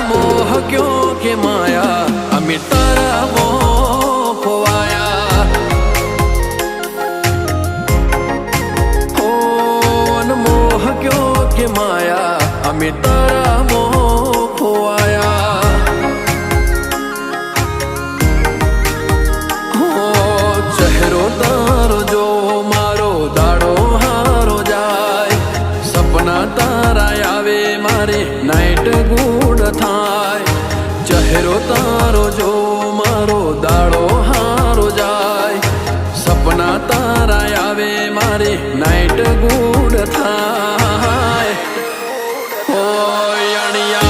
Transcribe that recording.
मोह क्यों के माया अमी तारा मोह खोवाया मोह क्यों के माया अमी तारा मोह खोवाया चेहरो तारो जो मारो दाड़ो हारो जाए सपना तारा आवे मारे नाइट गुड थाय चेहरो तारो जो मारो दाड़ो हारो जाए सपना तारा आवे मारे नाइट गुड थाय ओ यानिया